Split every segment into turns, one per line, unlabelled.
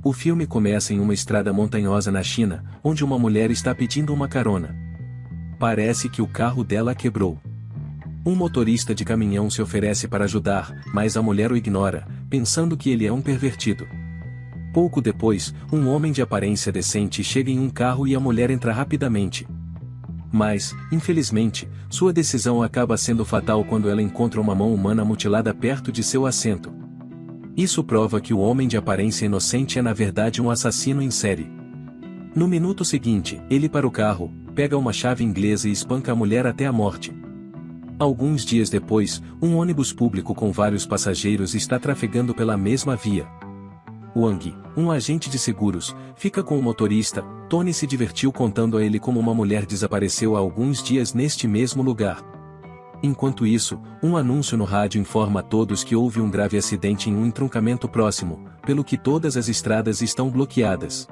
O filme começa em uma estrada montanhosa na China, onde uma mulher está pedindo uma carona. Parece que o carro dela quebrou. Um motorista de caminhão se oferece para ajudar, mas a mulher o ignora, pensando que ele é um pervertido. Pouco depois, um homem de aparência decente chega em um carro e a mulher entra rapidamente. Mas, infelizmente, sua decisão acaba sendo fatal quando ela encontra uma mão humana mutilada perto de seu assento. Isso prova que o homem de aparência inocente é na verdade um assassino em série. No minuto seguinte, ele para o carro, pega uma chave inglesa e espanca a mulher até a morte. Alguns dias depois, um ônibus público com vários passageiros está trafegando pela mesma via. Wang, um agente de seguros, fica com o motorista. Tony se divertiu contando a ele como uma mulher desapareceu há alguns dias neste mesmo lugar. Enquanto isso, um anúncio no rádio informa a todos que houve um grave acidente em um entroncamento próximo, pelo que todas as estradas estão bloqueadas.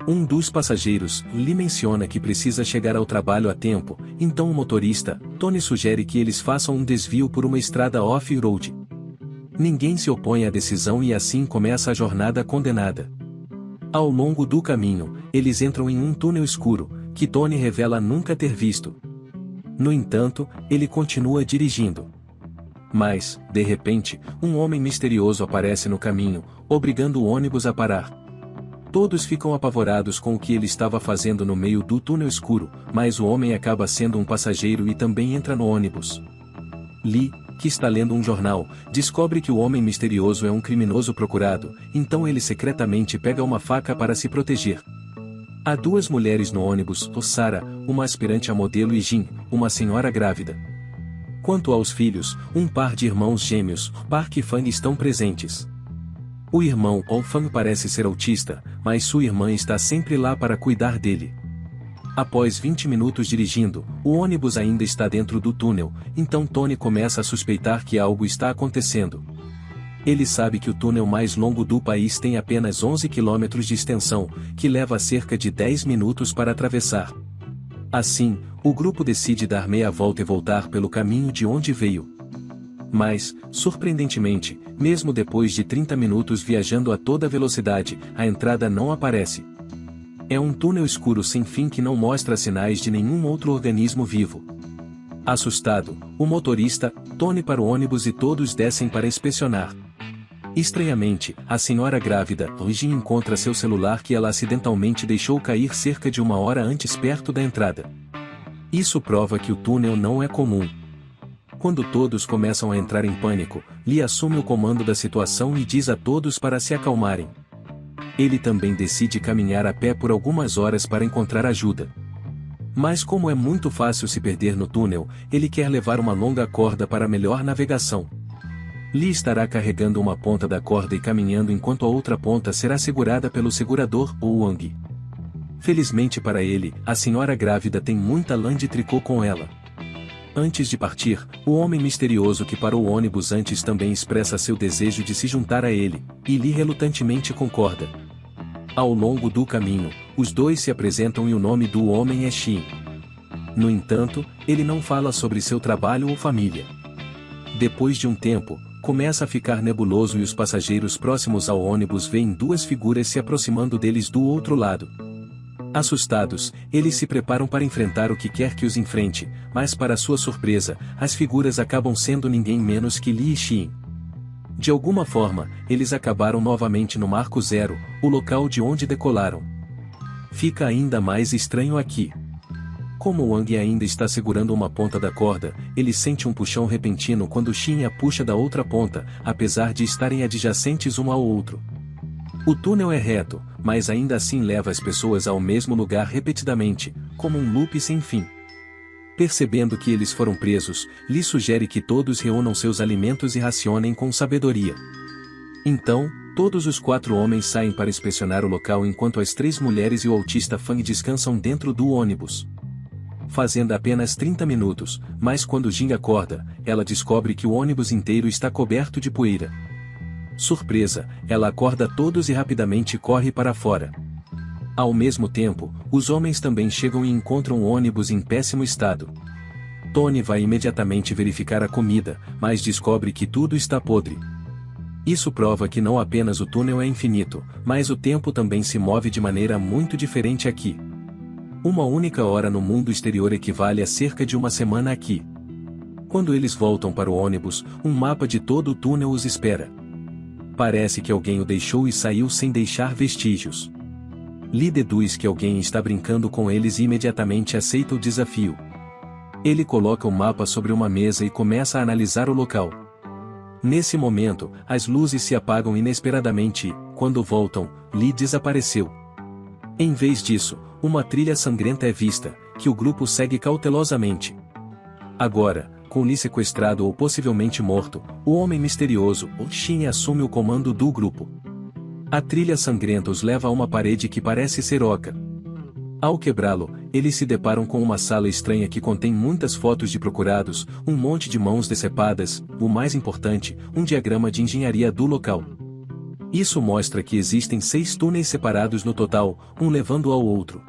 Um dos passageiros, Lee, menciona que precisa chegar ao trabalho a tempo, então o motorista, Tony, sugere que eles façam um desvio por uma estrada off-road. Ninguém se opõe à decisão e assim começa a jornada condenada. Ao longo do caminho, eles entram em um túnel escuro, que Tony revela nunca ter visto. No entanto, ele continua dirigindo. Mas, de repente, um homem misterioso aparece no caminho, obrigando o ônibus a parar. Todos ficam apavorados com o que ele estava fazendo no meio do túnel escuro, mas o homem acaba sendo um passageiro e também entra no ônibus. Lee, que está lendo um jornal, descobre que o homem misterioso é um criminoso procurado, então ele secretamente pega uma faca para se proteger. Há duas mulheres no ônibus, Sarah, uma aspirante a modelo, e Jin, uma senhora grávida. Quanto aos filhos, um par de irmãos gêmeos, Park e Fang, estão presentes. O irmão, Fang, parece ser autista, mas sua irmã está sempre lá para cuidar dele. Após 20 minutos dirigindo, o ônibus ainda está dentro do túnel, então Tony começa a suspeitar que algo está acontecendo. Ele sabe que o túnel mais longo do país tem apenas 11 km de extensão, que leva cerca de 10 minutos para atravessar. Assim, o grupo decide dar meia volta e voltar pelo caminho de onde veio. Mas, surpreendentemente, mesmo depois de 30 minutos viajando a toda velocidade, a entrada não aparece. É um túnel escuro sem fim que não mostra sinais de nenhum outro organismo vivo. Assustado, o motorista, Tony, para o ônibus e todos descem para inspecionar. Estranhamente, a senhora grávida, Jin, encontra seu celular que ela acidentalmente deixou cair cerca de uma hora antes perto da entrada. Isso prova que o túnel não é comum. Quando todos começam a entrar em pânico, Lee assume o comando da situação e diz a todos para se acalmarem. Ele também decide caminhar a pé por algumas horas para encontrar ajuda. Mas como é muito fácil se perder no túnel, ele quer levar uma longa corda para melhor navegação. Lee estará carregando uma ponta da corda e caminhando enquanto a outra ponta será segurada pelo segurador, ou Wang. Felizmente para ele, a senhora grávida tem muita lã de tricô com ela. Antes de partir, o homem misterioso que parou o ônibus antes também expressa seu desejo de se juntar a ele, e Lee relutantemente concorda. Ao longo do caminho, os dois se apresentam e o nome do homem é Xin. No entanto, ele não fala sobre seu trabalho ou família. Depois de um tempo, começa a ficar nebuloso e os passageiros próximos ao ônibus veem duas figuras se aproximando deles do outro lado. Assustados, eles se preparam para enfrentar o que quer que os enfrente, mas para sua surpresa, as figuras acabam sendo ninguém menos que Lee e Xin. De alguma forma, eles acabaram novamente no Marco Zero, o local de onde decolaram. Fica ainda mais estranho aqui. Como Wang ainda está segurando uma ponta da corda, ele sente um puxão repentino quando Xin a puxa da outra ponta, apesar de estarem adjacentes um ao outro. O túnel é reto, mas ainda assim leva as pessoas ao mesmo lugar repetidamente, como um loop sem fim. Percebendo que eles foram presos, Lee sugere que todos reúnam seus alimentos e racionem com sabedoria. Então, todos os 4 homens saem para inspecionar o local enquanto as 3 mulheres e o autista Fang descansam dentro do ônibus. Fazendo apenas 30 minutos, mas quando Jing acorda, ela descobre que o ônibus inteiro está coberto de poeira. Surpresa, ela acorda todos e rapidamente corre para fora. Ao mesmo tempo, os homens também chegam e encontram o ônibus em péssimo estado. Tony vai imediatamente verificar a comida, mas descobre que tudo está podre. Isso prova que não apenas o túnel é infinito, mas o tempo também se move de maneira muito diferente aqui. Uma única hora no mundo exterior equivale a cerca de uma semana aqui. Quando eles voltam para o ônibus, um mapa de todo o túnel os espera. Parece que alguém o deixou e saiu sem deixar vestígios. Lee deduz que alguém está brincando com eles e imediatamente aceita o desafio. Ele coloca o mapa sobre uma mesa e começa a analisar o local. Nesse momento, as luzes se apagam inesperadamente e, quando voltam, Lee desapareceu. Em vez disso, uma trilha sangrenta é vista, que o grupo segue cautelosamente. Agora, com Lee sequestrado ou possivelmente morto, o homem misterioso, Shin, assume o comando do grupo. A trilha sangrenta os leva a uma parede que parece ser oca. Ao quebrá-lo, eles se deparam com uma sala estranha que contém muitas fotos de procurados, um monte de mãos decepadas, o mais importante, um diagrama de engenharia do local. Isso mostra que existem 6 túneis separados no total, um levando ao outro.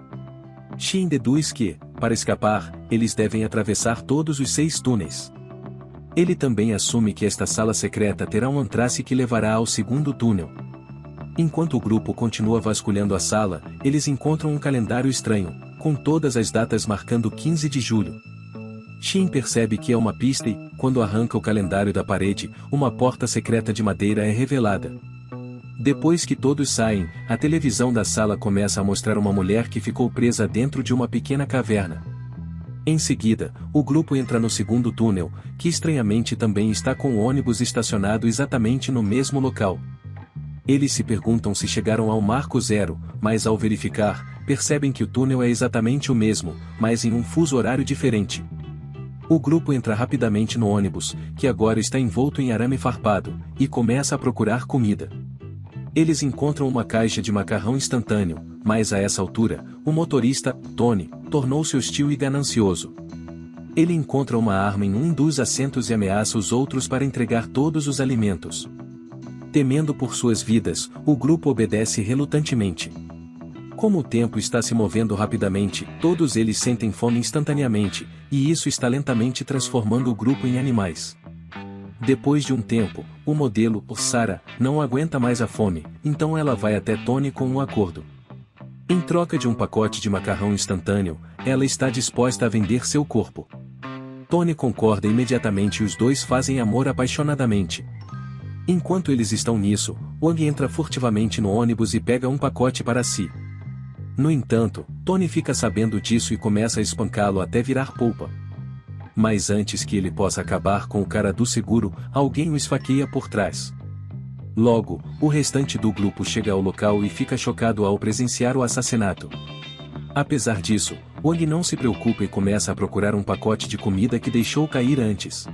Shin deduz que, para escapar, eles devem atravessar todos os 6 túneis. Ele também assume que esta sala secreta terá um entrance que levará ao segundo túnel. Enquanto o grupo continua vasculhando a sala, eles encontram um calendário estranho, com todas as datas marcando 15 de julho. Shin percebe que é uma pista e, quando arranca o calendário da parede, uma porta secreta de madeira é revelada. Depois que todos saem, a televisão da sala começa a mostrar uma mulher que ficou presa dentro de uma pequena caverna. Em seguida, o grupo entra no segundo túnel, que estranhamente também está com o ônibus estacionado exatamente no mesmo local. Eles se perguntam se chegaram ao marco zero, mas ao verificar, percebem que o túnel é exatamente o mesmo, mas em um fuso horário diferente. O grupo entra rapidamente no ônibus, que agora está envolto em arame farpado, e começa a procurar comida. Eles encontram uma caixa de macarrão instantâneo, mas a essa altura, o motorista, Tony, tornou-se hostil e ganancioso. Ele encontra uma arma em um dos assentos e ameaça os outros para entregar todos os alimentos. Temendo por suas vidas, o grupo obedece relutantemente. Como o tempo está se movendo rapidamente, todos eles sentem fome instantaneamente, e isso está lentamente transformando o grupo em animais. Depois de um tempo, o modelo, Sarah, não aguenta mais a fome, então ela vai até Tony com um acordo. Em troca de um pacote de macarrão instantâneo, ela está disposta a vender seu corpo. Tony concorda imediatamente e os dois fazem amor apaixonadamente. Enquanto eles estão nisso, Wang entra furtivamente no ônibus e pega um pacote para si. No entanto, Tony fica sabendo disso e começa a espancá-lo até virar polpa. Mas antes que ele possa acabar com o cara do seguro, alguém o esfaqueia por trás. Logo, o restante do grupo chega ao local e fica chocado ao presenciar o assassinato. Apesar disso, Wang não se preocupa e começa a procurar um pacote de comida que deixou cair antes.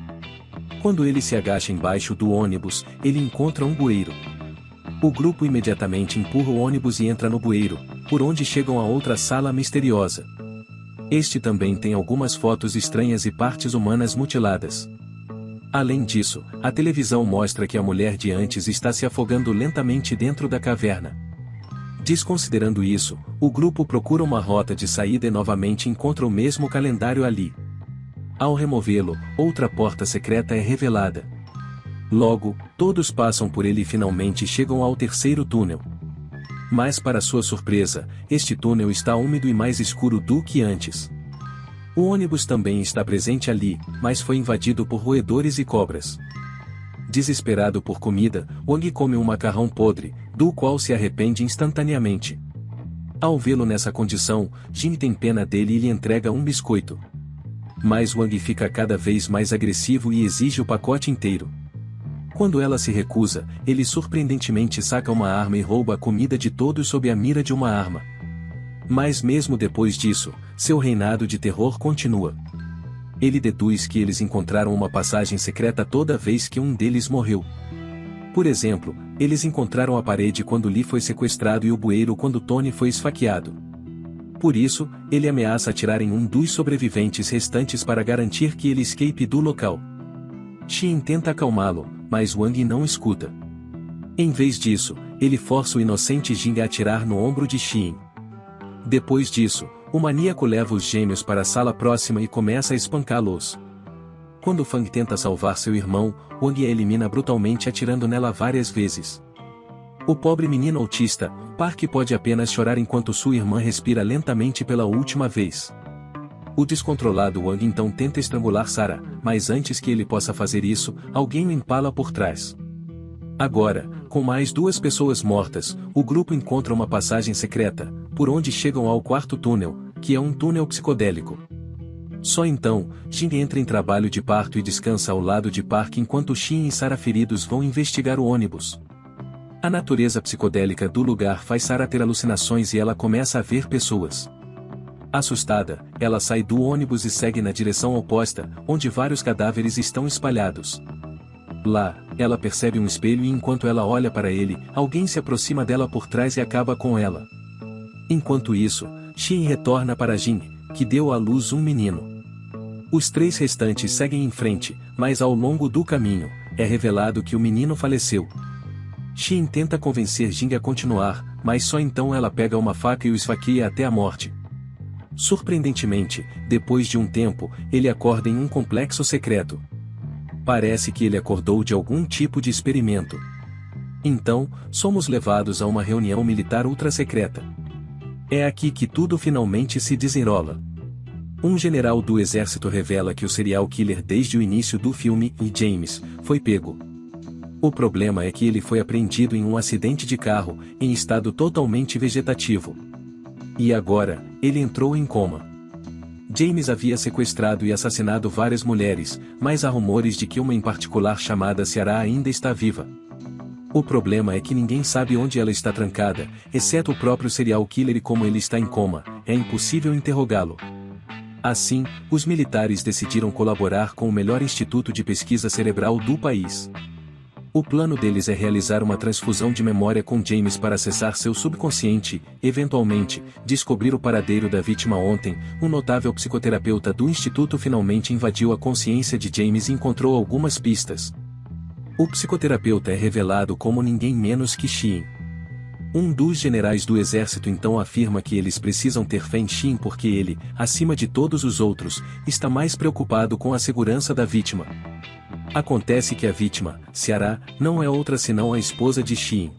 Quando ele se agacha embaixo do ônibus, ele encontra um bueiro. O grupo imediatamente empurra o ônibus e entra no bueiro, por onde chegam a outra sala misteriosa. Este também tem algumas fotos estranhas e partes humanas mutiladas. Além disso, a televisão mostra que a mulher de antes está se afogando lentamente dentro da caverna. Desconsiderando isso, o grupo procura uma rota de saída e novamente encontra o mesmo calendário ali. Ao removê-lo, outra porta secreta é revelada. Logo, todos passam por ele e finalmente chegam ao terceiro túnel. Mas para sua surpresa, este túnel está úmido e mais escuro do que antes. O ônibus também está presente ali, mas foi invadido por roedores e cobras. Desesperado por comida, Wang come um macarrão podre, do qual se arrepende instantaneamente. Ao vê-lo nessa condição, Jin tem pena dele e lhe entrega um biscoito. Mas Wang fica cada vez mais agressivo e exige o pacote inteiro. Quando ela se recusa, ele surpreendentemente saca uma arma e rouba a comida de todos sob a mira de uma arma. Mas mesmo depois disso, seu reinado de terror continua. Ele deduz que eles encontraram uma passagem secreta toda vez que um deles morreu. Por exemplo, eles encontraram a parede quando Lee foi sequestrado e o bueiro quando Tony foi esfaqueado. Por isso, ele ameaça atirar em um dos sobreviventes restantes para garantir que ele escape do local. Shin tenta acalmá-lo, mas Wang não escuta. Em vez disso, ele força o inocente Jin a atirar no ombro de Shin. Depois disso, o maníaco leva os gêmeos para a sala próxima e começa a espancá-los. Quando Fang tenta salvar seu irmão, Wang a elimina brutalmente atirando nela várias vezes. O pobre menino autista, Park pode apenas chorar enquanto sua irmã respira lentamente pela última vez. O descontrolado Wang então tenta estrangular Sarah, mas antes que ele possa fazer isso, alguém o empala por trás. Agora, com mais 2 pessoas mortas, o grupo encontra uma passagem secreta, por onde chegam ao quarto túnel, que é um túnel psicodélico. Só então, Jin entra em trabalho de parto e descansa ao lado de Park enquanto Shin e Sarah feridos vão investigar o ônibus. A natureza psicodélica do lugar faz Sarah ter alucinações e ela começa a ver pessoas. Assustada, ela sai do ônibus e segue na direção oposta, onde vários cadáveres estão espalhados. Lá, ela percebe um espelho e enquanto ela olha para ele, alguém se aproxima dela por trás e acaba com ela. Enquanto isso, Shin retorna para Jin, que deu à luz um menino. Os 3 restantes seguem em frente, mas ao longo do caminho, é revelado que o menino faleceu. Shin tenta convencer Jin a continuar, mas só então ela pega uma faca e o esfaqueia até a morte. Surpreendentemente, depois de um tempo, ele acorda em um complexo secreto. Parece que ele acordou de algum tipo de experimento. Então, somos levados a uma reunião militar ultra-secreta. É aqui que tudo finalmente se desenrola. Um general do exército revela que o serial killer desde o início do filme, James, foi pego. O problema é que ele foi apreendido em um acidente de carro, em estado totalmente vegetativo. E agora, ele entrou em coma. James havia sequestrado e assassinado várias mulheres, mas há rumores de que uma em particular chamada Ciara ainda está viva. O problema é que ninguém sabe onde ela está trancada, exceto o próprio serial killer e como ele está em coma, é impossível interrogá-lo. Assim, os militares decidiram colaborar com o melhor instituto de pesquisa cerebral do país. O plano deles é realizar uma transfusão de memória com James para acessar seu subconsciente e, eventualmente, descobrir o paradeiro da vítima. Ontem, um notável psicoterapeuta do instituto finalmente invadiu a consciência de James e encontrou algumas pistas. O psicoterapeuta é revelado como ninguém menos que Shin. Um dos generais do exército então afirma que eles precisam ter fé em Shin porque ele, acima de todos os outros, está mais preocupado com a segurança da vítima. Acontece que a vítima, Ciara, não é outra senão a esposa de Shin.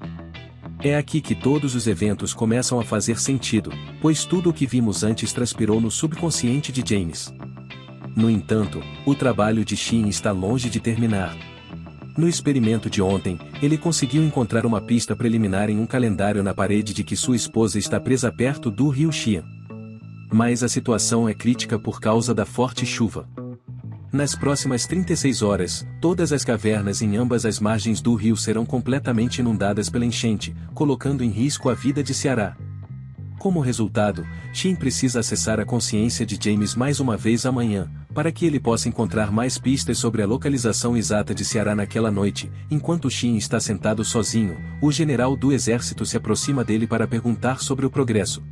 É aqui que todos os eventos começam a fazer sentido, pois tudo o que vimos antes transpirou no subconsciente de James. No entanto, o trabalho de Shin está longe de terminar. No experimento de ontem, ele conseguiu encontrar uma pista preliminar em um calendário na parede de que sua esposa está presa perto do rio Xian. Mas a situação é crítica por causa da forte chuva. Nas próximas 36 horas, todas as cavernas em ambas as margens do rio serão completamente inundadas pela enchente, colocando em risco a vida de Ciara. Como resultado, Shin precisa acessar a consciência de James mais uma vez amanhã, para que ele possa encontrar mais pistas sobre a localização exata de Ciara naquela noite. Enquanto Shin está sentado sozinho, o general do exército se aproxima dele para perguntar sobre o progresso.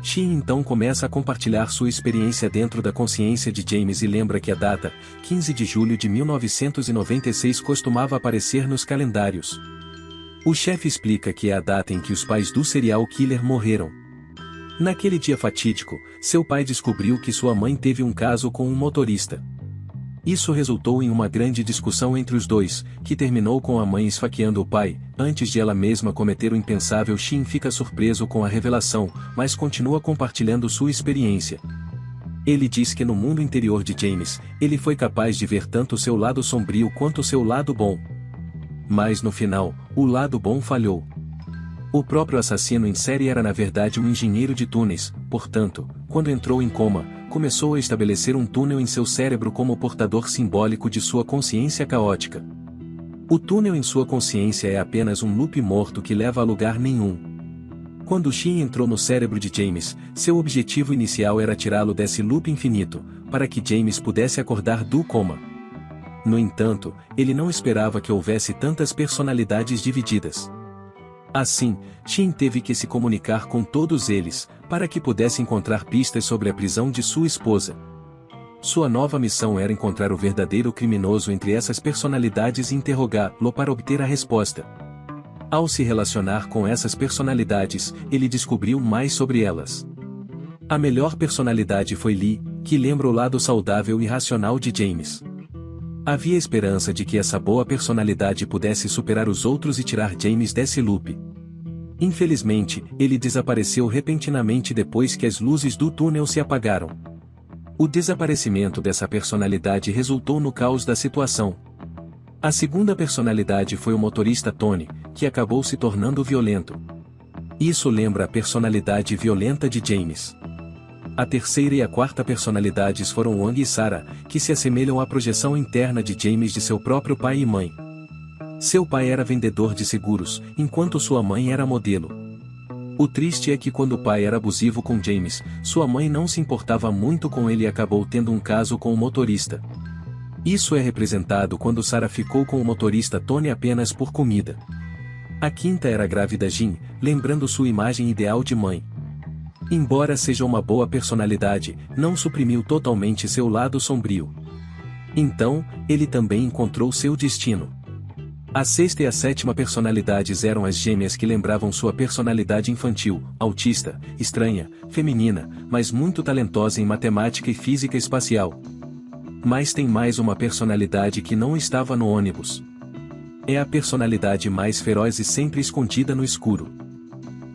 Shin então começa a compartilhar sua experiência dentro da consciência de James e lembra que a data, 15 de julho de 1996, costumava aparecer nos calendários. O chefe explica que é a data em que os pais do serial killer morreram. Naquele dia fatídico, seu pai descobriu que sua mãe teve um caso com um motorista. Isso resultou em uma grande discussão entre os dois, que terminou com a mãe esfaqueando o pai. Antes de ela mesma cometer o impensável, Shin fica surpreso com a revelação, mas continua compartilhando sua experiência. Ele diz que no mundo interior de James, ele foi capaz de ver tanto o seu lado sombrio quanto o seu lado bom. Mas no final, o lado bom falhou. O próprio assassino em série era na verdade um engenheiro de túneis, portanto, quando entrou em coma, começou a estabelecer um túnel em seu cérebro como portador simbólico de sua consciência caótica. O túnel em sua consciência é apenas um loop morto que leva a lugar nenhum. Quando Shin entrou no cérebro de James, seu objetivo inicial era tirá-lo desse loop infinito, para que James pudesse acordar do coma. No entanto, ele não esperava que houvesse tantas personalidades divididas. Assim, Shin teve que se comunicar com todos eles, para que pudesse encontrar pistas sobre a prisão de sua esposa. Sua nova missão era encontrar o verdadeiro criminoso entre essas personalidades e interrogá-lo para obter a resposta. Ao se relacionar com essas personalidades, ele descobriu mais sobre elas. A melhor personalidade foi Lee, que lembra o lado saudável e racional de James. Havia esperança de que essa boa personalidade pudesse superar os outros e tirar James desse loop. Infelizmente, ele desapareceu repentinamente depois que as luzes do túnel se apagaram. O desaparecimento dessa personalidade resultou no caos da situação. A segunda personalidade foi o motorista Tony, que acabou se tornando violento. Isso lembra a personalidade violenta de James. A terceira e a quarta personalidades foram Wang e Sarah, que se assemelham à projeção interna de James de seu próprio pai e mãe. Seu pai era vendedor de seguros, enquanto sua mãe era modelo. O triste é que quando o pai era abusivo com James, sua mãe não se importava muito com ele e acabou tendo um caso com o motorista. Isso é representado quando Sarah ficou com o motorista Tony apenas por comida. A quinta era a grávida Jean, lembrando sua imagem ideal de mãe. Embora seja uma boa personalidade, não suprimiu totalmente seu lado sombrio. Então, ele também encontrou seu destino. A sexta e a sétima personalidades eram as gêmeas que lembravam sua personalidade infantil, autista, estranha, feminina, mas muito talentosa em matemática e física espacial. Mas tem mais uma personalidade que não estava no ônibus. É a personalidade mais feroz e sempre escondida no escuro.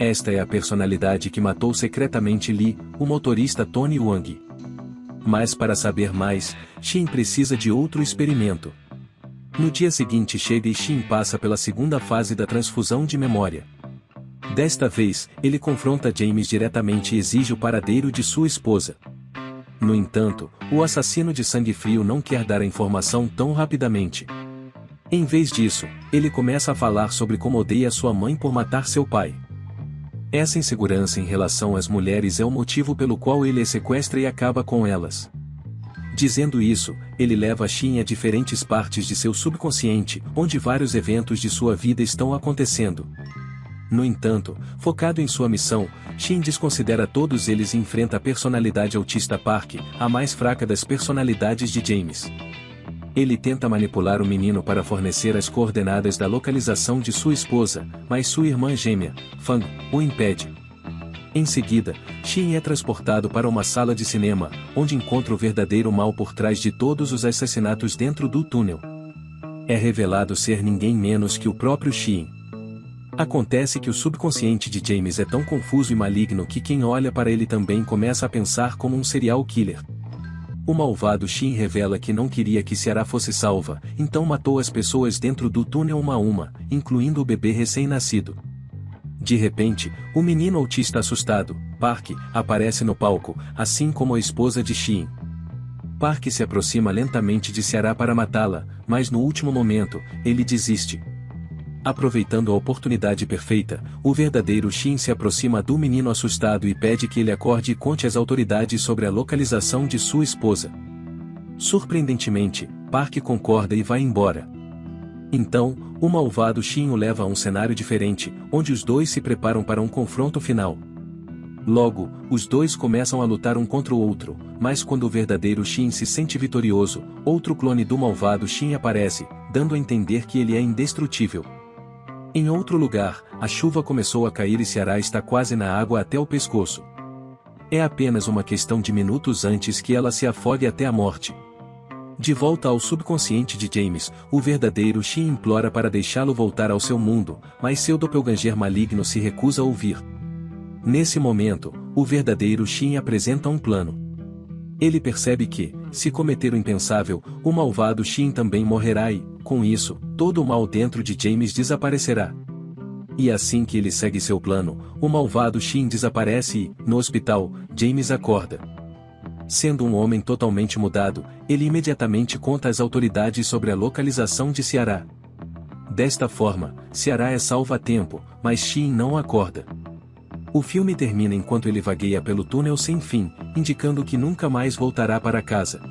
Esta é a personalidade que matou secretamente Lee, o motorista Tony Wang. Mas para saber mais, Shin precisa de outro experimento. No dia seguinte chega e Shin passa pela segunda fase da transfusão de memória. Desta vez, ele confronta James diretamente e exige o paradeiro de sua esposa. No entanto, o assassino de sangue frio não quer dar a informação tão rapidamente. Em vez disso, ele começa a falar sobre como odeia sua mãe por matar seu pai. Essa insegurança em relação às mulheres é o motivo pelo qual ele as sequestra e acaba com elas. Dizendo isso, ele leva Shin a diferentes partes de seu subconsciente, onde vários eventos de sua vida estão acontecendo. No entanto, focado em sua missão, Shin desconsidera todos eles e enfrenta a personalidade autista Park, a mais fraca das personalidades de James. Ele tenta manipular o menino para fornecer as coordenadas da localização de sua esposa, mas sua irmã gêmea, Fang, o impede. Em seguida, Shin é transportado para uma sala de cinema, onde encontra o verdadeiro mal por trás de todos os assassinatos dentro do túnel. É revelado ser ninguém menos que o próprio Shin. Acontece que o subconsciente de James é tão confuso e maligno que quem olha para ele também começa a pensar como um serial killer. O malvado Shin revela que não queria que Ciara fosse salva, então matou as pessoas dentro do túnel uma a uma, incluindo o bebê recém-nascido. De repente, o menino autista assustado, Park, aparece no palco, assim como a esposa de Shin. Park se aproxima lentamente de Ciara para matá-la, mas no último momento, ele desiste. Aproveitando a oportunidade perfeita, o verdadeiro Shin se aproxima do menino assustado e pede que ele acorde e conte às autoridades sobre a localização de sua esposa. Surpreendentemente, Park concorda e vai embora. Então, o malvado Shin o leva a um cenário diferente, onde os dois se preparam para um confronto final. Logo, os dois começam a lutar um contra o outro, mas quando o verdadeiro Shin se sente vitorioso, outro clone do malvado Shin aparece, dando a entender que ele é indestrutível. Em outro lugar, a chuva começou a cair e Ciara está quase na água até o pescoço. É apenas uma questão de minutos antes que ela se afogue até a morte. De volta ao subconsciente de James, o verdadeiro Shin implora para deixá-lo voltar ao seu mundo, mas seu doppelganger maligno se recusa a ouvir. Nesse momento, o verdadeiro Shin apresenta um plano. Ele percebe que, se cometer o impensável, o malvado Shin também morrerá e, com isso, todo o mal dentro de James desaparecerá. E assim que ele segue seu plano, o malvado Shin desaparece e, no hospital, James acorda. Sendo um homem totalmente mudado, ele imediatamente conta às autoridades sobre a localização de Ciara. Desta forma, Ciara é salva a tempo, mas Shin não acorda. O filme termina enquanto ele vagueia pelo túnel sem fim, indicando que nunca mais voltará para casa.